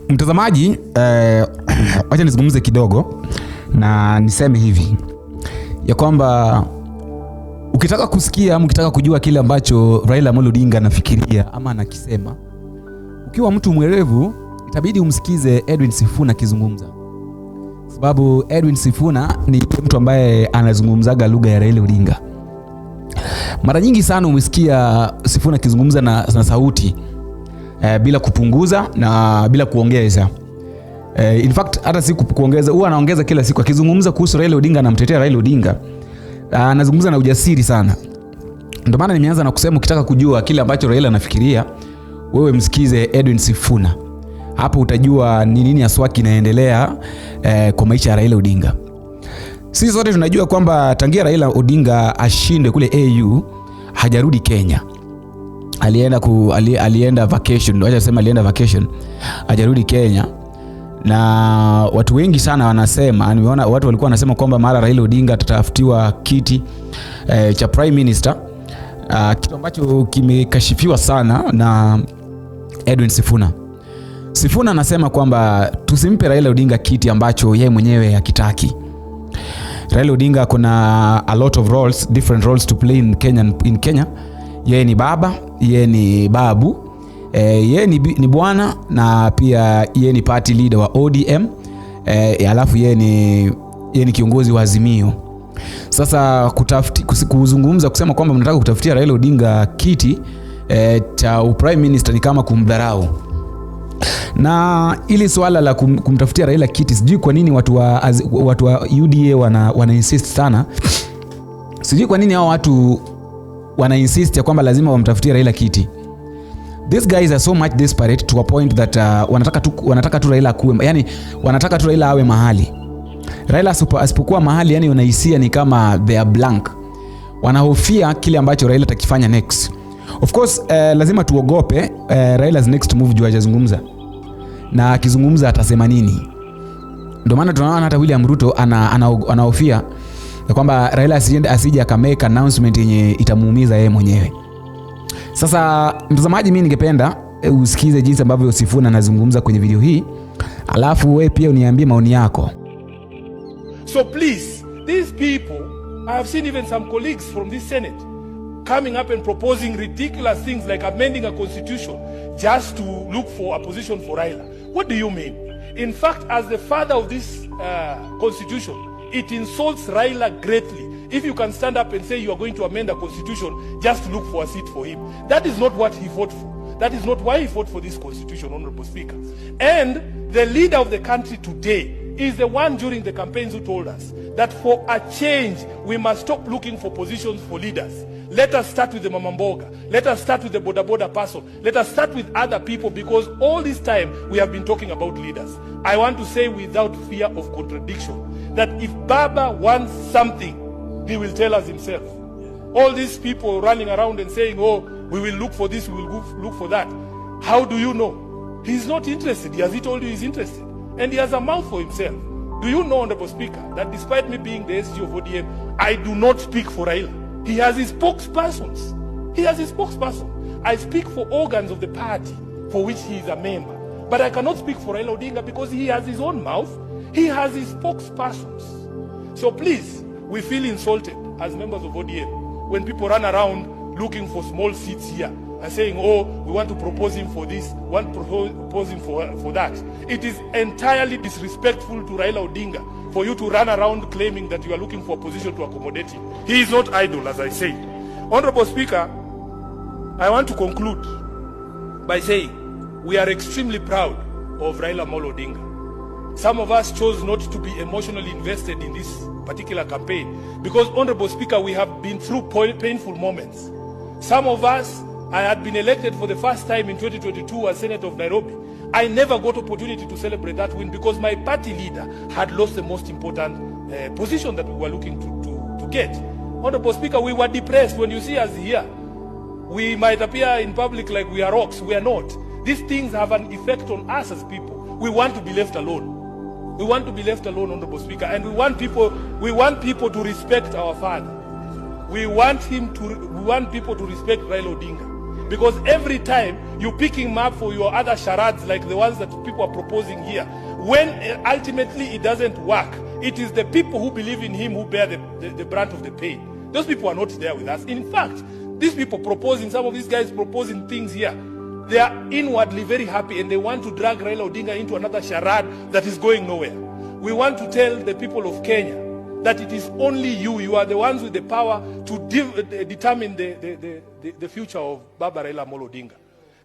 Mtazamaji, wacha nizungumze kidogo na niseme hivi ya kwamba ukitaka kusikia ama ukitaka kujua kile ambacho Raila Amolo Odinga anafikiria ama anakisema, ukiwa mtu mwerevu itabidi umsikize Edwin Sifuna kizungumza, sababu Edwin Sifuna ni mtu ambaye anazungumzaga lugha ya Raila Odinga. Mara nyingi sana umesikia Sifuna kizungumza na sauti bila kupunguza na bila kuongeza. In fact hata si kuongeza, huwa anaongeza kila siku akizungumza kuhusu Raila Odinga, anamtetea Raila Odinga. Anazungumza na ujasiri sana. Ndio maana nimeanza na kusema ukitaka kujua kile ambacho Raila anafikiria, wewe msikize Edwin Sifuna. Hapo utajua ni nini haswa kinaendelea kwa maisha ya Raila Odinga. Sisi sote tunajua kwamba tangia Raila Odinga ashinde kule AU hajarudi Kenya. Alienda vacation, wacha sema alienda vacation, hajarudi Kenya. Na watu wengi sana wanasema, nimeona watu walikuwa wanasema kwamba mara Raila Odinga atatafutiwa kiti cha prime minister, kitu ambacho kimekashifiwa sana na Edwin Sifuna. Sifuna anasema kwamba tusimpe Raila Odinga kiti ambacho yeye mwenyewe hakitaki. Raila Odinga kuna a lot of roles, different roles to play in Kenya. Yeye ni baba, yeye ni babu, yeye ni bwana, na pia yeye ni party leader wa ODM, alafu yeye ni kiongozi wa Azimio. Sasa kuzungumza kusema kwamba mnataka kutafutia Raila Odinga kiti cha prime minister ni kama kumdharau. Na ili swala la kumtafutia Raila kiti, sijui kwa nini watu wa UDA wana insist sana. Sijui kwa nini hao watu wana insist ya kwamba lazima wamtafutie Raila kiti. These guys are so much desperate to a point that wanataka tu Raila kuwe, yani wanataka tu Raila awe mahali. Raila asipokuwa mahali, yani unahisia ni kama they are blank. Wanahofia kile ambacho Raila atakifanya next. Of course lazima tuogope Raila's next move juu hajazungumza. Na akizungumza atasema nini? Ndio maana tunaona hata William Ruto anahofia kwamba Raila asije akamake announcement yenye itamuumiza yeye mwenyewe. Sasa mtazamaji, mimi ningependa usikize jinsi ambavyo Sifuna anazungumza kwenye video hii, alafu wewe pia uniambie maoni yako. So please, these people, I have seen even some colleagues from this Senate coming up and proposing ridiculous things like amending a constitution just to look for a position for Raila. What do you mean? In fact, as the father of this constitution, it insults Raila greatly if you can stand up and say you are going to amend a constitution just to look for a seat for him. That is not what he fought for. That is not why he fought for this constitution, Honorable Speaker. And the leader of the country today is the one during the campaigns who told us that for a change, we must stop looking for positions for leaders. Let us start with the Mamamboga. Let us start with the Boda person. Let us start with other people, because all this time we have been talking about leaders. I want to say without fear of contradiction that if Baba wants something, he will tell us himself. All these people running around and saying, oh, we will look for this, we will look for that. How do you know? He's not interested. Has he told you he's interested? And he has a mouth for himself. Do you know, Honorable Speaker, that despite me being the SG of ODM, I do not speak for Raila. He has his spokespersons. He has his spokesperson. I speak for organs of the party for which he is a member. But I cannot speak for Raila Odinga because he has his own mouth. He has his spokespersons. So please, we feel insulted as members of ODM when people run around looking for small seats here and saying, oh, we want to propose him for this, want to propose him for that. It is entirely disrespectful to Raila Odinga for you to run around claiming that you are looking for a position to accommodate him. He is not idle, as I say. Honorable Speaker, I want to conclude by saying we are extremely proud of Raila Amolo Odinga. Some of us chose not to be emotionally invested in this particular campaign because, Honorable Speaker, we have been through painful moments. Some of us, I had been elected for the first time in 2022 as Senator of Nairobi. I never got opportunity to celebrate that win because my party leader had lost the most important position that we were looking to get. Honorable Speaker, we were depressed. When you see us here, we might appear in public like we are rocks. We are not. These things have an effect on us as people. We want to be left alone. We want to be left alone, Honorable Speaker, and we want people to respect our father. We want people to respect Raila Odinga. Because every time you're picking him up for your other charades like the ones that people are proposing here, when ultimately it doesn't work, it is the people who believe in him who bear the brunt of the pain. Those people are not there with us. In fact, these people proposing, some of these guys proposing things here, they are inwardly very happy and they want to drag Raila Odinga into another charade that is going nowhere. We want to tell the people of Kenya that it is only you are the ones with the power to determine the future of Baba Raila Amolo Odinga.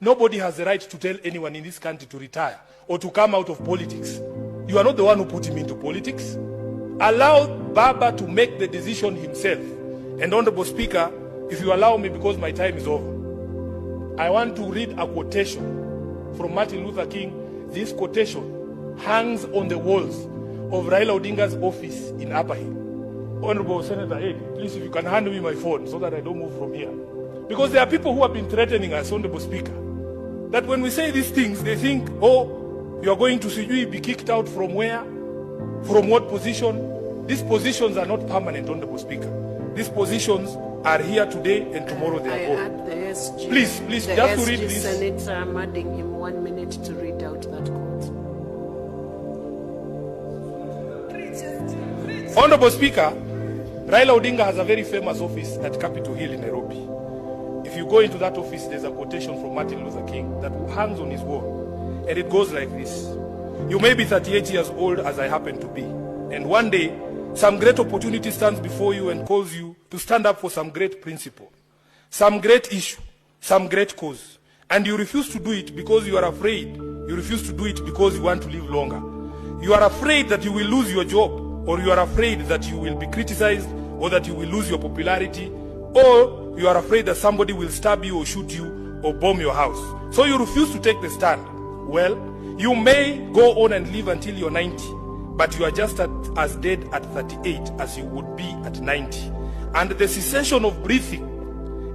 Nobody has the right to tell anyone in this country to retire or to come out of politics. You are not the one who put him into politics. Allow Baba to make the decision himself. And Honorable Speaker, if you allow me, because my time is over, I want to read a quotation from Martin Luther King. This quotation hangs on the walls of Raila Odinga's office in Upper Hill. Honorable Senator Ed, please, if you can hand me my phone so that I don't move from here. Because there are people who have been threatening us, Honorable Speaker, that when we say these things, they think, oh, you are going to be kicked out from where? From what position? These positions are not permanent, Honorable Speaker. These positions are here today and tomorrow they are gone. The SG, please, just to read this. Senator, I'm adding him 1 minute to read out that quote. Honorable Speaker, Raila Odinga has a very famous office at Capitol Hill in Nairobi. If you go into that office, there's a quotation from Martin Luther King that hangs on his wall. And it goes like this. You may be 38 years old as I happen to be. And one day, some great opportunity stands before you and calls you to stand up for some great principle, some great issue, some great cause. And you refuse to do it because you are afraid. You refuse to do it because you want to live longer. You are afraid that you will lose your job, or you are afraid that you will be criticized, or that you will lose your popularity, or you are afraid that somebody will stab you or shoot you or bomb your house. So you refuse to take the stand. Well, you may go on and live until you're 90, but you are just as dead at 38 as you would be at 90. And the cessation of breathing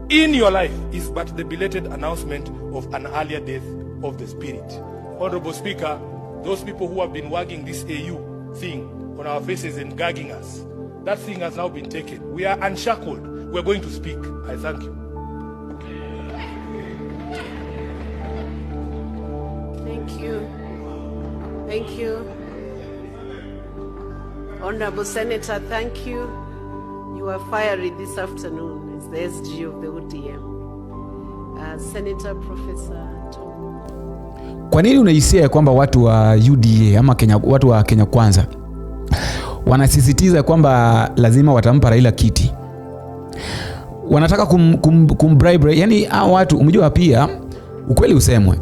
in your life is but the belated announcement of an earlier death of the spirit. Honorable Speaker, those people who have been wagging this AU thing on our faces and gagging us, that thing has now been taken. We are unshackled. We're going to speak. I thank you. Thank you. Thank you. Honorable Senator, thank you. You are fiery this afternoon as the SG of the ODM. Senator Professor Tom. Kwa nini unahisia kwamba watu wa UDA ama watu wa Kenya Kwanza wanasisitiza kwamba lazima watampa Raila kiti? Wanataka kumbribe, yani hao watu, umejua pia ukweli usemwe.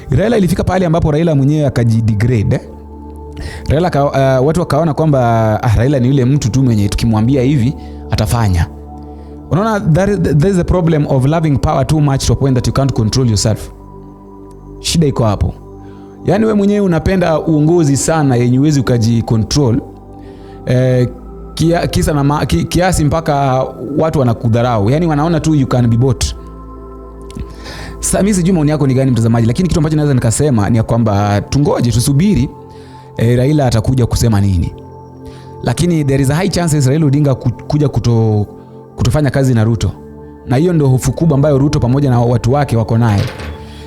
Raila ilifika pale ambapo Raila mwenyewe akajidegrade. Raila watu wakaona kwamba Raila ni yule mtu tu mwenye tukimwambia hivi atafanya. Unaona, there is a problem of loving power too much to a point that you can't control yourself. Shida iko hapo. Yani wewe mwenyewe unapenda uongozi sana yenye uwezi ukajicontrol. Kiasi mpaka watu wanakudharau. Yani wanaona tu you can be bought. Sasa mimi sijui maoni yako ni gani mtazamaji, lakini kitu ambacho naweza nikasema ni kwamba tungoje tusubiri Raila atakuja kusema nini. Lakini there is a high chances Raila Odinga kuja kutofanya kazi na Ruto. Na hiyo ndio hofu kubwa ambayo Ruto pamoja na watu wake wako nayo.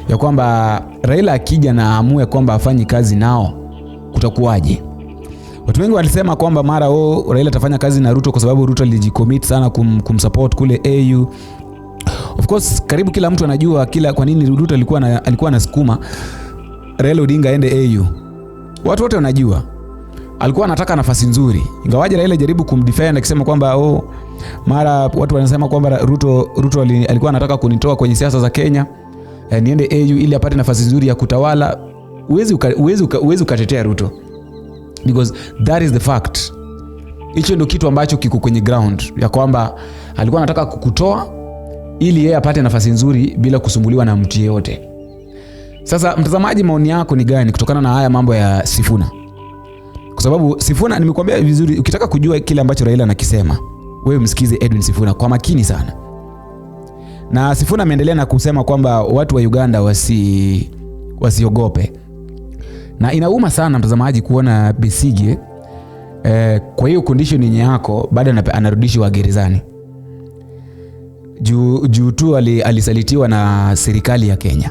Ya kwamba Raila akija na amue kwamba afanye kazi nao, kutakuwaje? Watu wengi walisema kwamba mara Raila atafanya kazi na Ruto kwa sababu Ruto alijicommit sana kumsupport kule AU. Of course karibu kila mtu anajua kwa nini Ruto alikuwa anasukuma Raila Odinga aende AU. Watu wote wanajua. Alikuwa anataka nafasi nzuri. Ingawaje Raila jaribu kumdefend akisema kwamba mara watu wanasema kwamba Ruto alikuwa anataka kunitoa kwenye siasa za Kenya, niende AU ili apate nafasi nzuri ya kutawala. Uwezi ukatetea Ruto. Because that is the fact. Hicho ndio kitu ambacho kiko kwenye ground ya kwamba alikuwa anataka kukutoa ili yeye apate nafasi nzuri bila kusumbuliwa na mtu yeyote. Sasa mtazamaji, maoni yako ni gani kutokana na haya mambo ya Sifuna? Kwa sababu Sifuna, nimekuambia vizuri, ukitaka kujua kile ambacho Raila anakisema, wewe msikize Edwin Sifuna kwa makini sana. Na Sifuna ameendelea na kusema kwamba watu wa Uganda wasiogope. Na inauma sana mtazamaji kuona Besigye kwa hiyo condition yenye yako baada anarudishwa gerezani. juu tu alisalitiwa na serikali ya Kenya.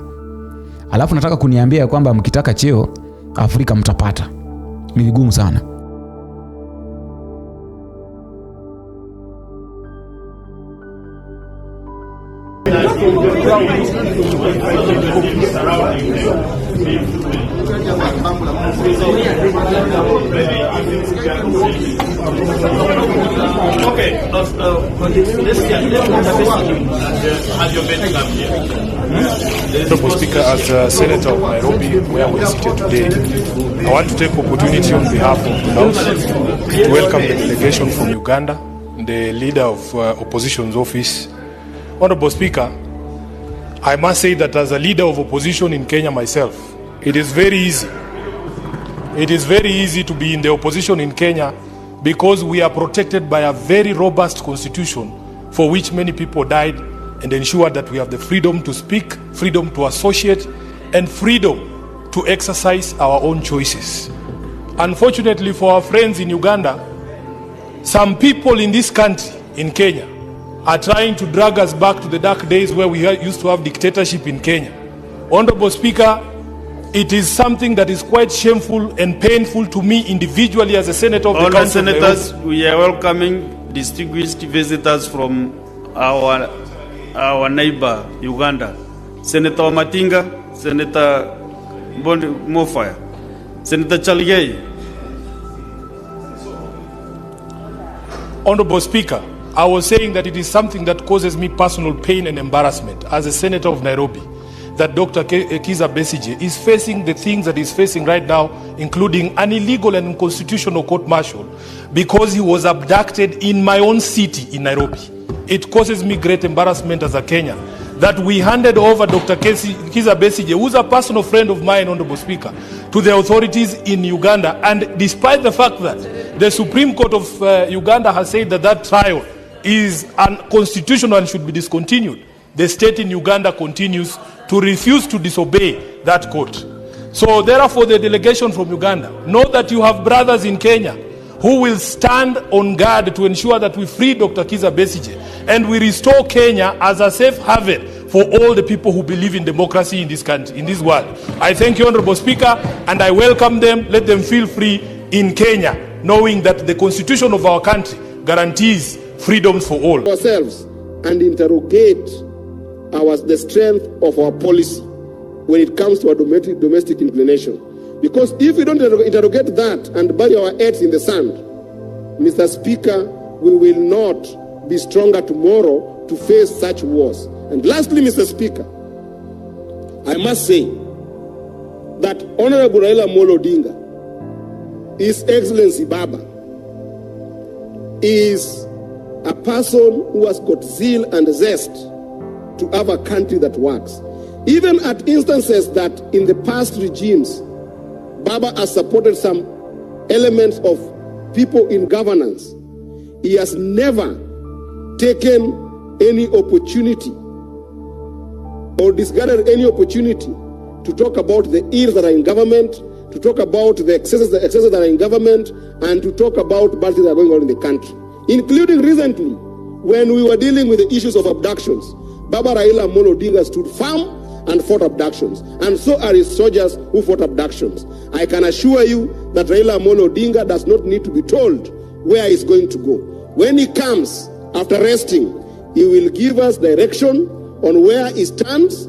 Alafu nataka kuniambia kwamba mkitaka cheo Afrika mtapata. Ni vigumu sana. Honorable Speaker, as a Senator of Nairobi, where we are seated today, I want to take opportunity on behalf of the House to welcome the delegation from Uganda, the leader of opposition's office. Honorable Speaker, I must say that as a leader of opposition in Kenya myself, it is very easy. It is very easy to be in the opposition in Kenya because we are protected by a very robust constitution for which many people died, and ensure that we have the freedom to speak, freedom to associate, and freedom to exercise our own choices. Unfortunately for our friends in Uganda, some people in this country, in Kenya, are trying to drag us back to the dark days where we used to have dictatorship in Kenya. Honorable Speaker, it is something that is quite shameful and painful to me individually as a senator of the country. All senators, we are welcoming distinguished visitors from our neighbor, Uganda. Senator Matinga, Senator Mofaya, Senator Chaligei. Honorable Speaker, I was saying that it is something that causes me personal pain and embarrassment as a senator of Nairobi, that Dr. Kizza Besigye is facing the things that he's facing right now, including an illegal and unconstitutional court-martial, because he was abducted in my own city in Nairobi. It causes me great embarrassment as a Kenyan that we handed over Dr. Kizza Besigye, who's a personal friend of mine, Honorable Speaker, to the authorities in Uganda. And despite the fact that the Supreme Court of Uganda has said that that trial is unconstitutional and should be discontinued, the state in Uganda continues to refuse to disobey that court. So therefore, the delegation from Uganda, know that you have brothers in Kenya who will stand on guard to ensure that we free Dr. Kizza Besigye and we restore Kenya as a safe haven for all the people who believe in democracy in this country, in this world. I thank you, Honorable Speaker, and I welcome them. Let them feel free in Kenya, knowing that the constitution of our country guarantees freedoms for all. Ourselves and interrogate the strength of our policy when it comes to our domestic inclination. Because if we don't interrogate that and bury our heads in the sand, Mr. Speaker, we will not be stronger tomorrow to face such wars. And lastly, Mr. Speaker, I must say that Honorable Raila Amolo Odinga, His Excellency Baba, is a person who has got zeal and zest to have a country that works. Even at instances that in the past regimes, Baba has supported some elements of people in governance. He has never taken any opportunity or discarded any opportunity to talk about the ills that are in government, to talk about the excesses that are in government, and to talk about bad things that are going on in the country. Including recently, when we were dealing with the issues of abductions, Baba Raila Amolo Odinga stood firm and fought abductions, and so are his soldiers who fought abductions. I can assure you that Raila Amolo Odinga does not need to be told where he's going to go. When he comes after resting, he will give us direction on where he stands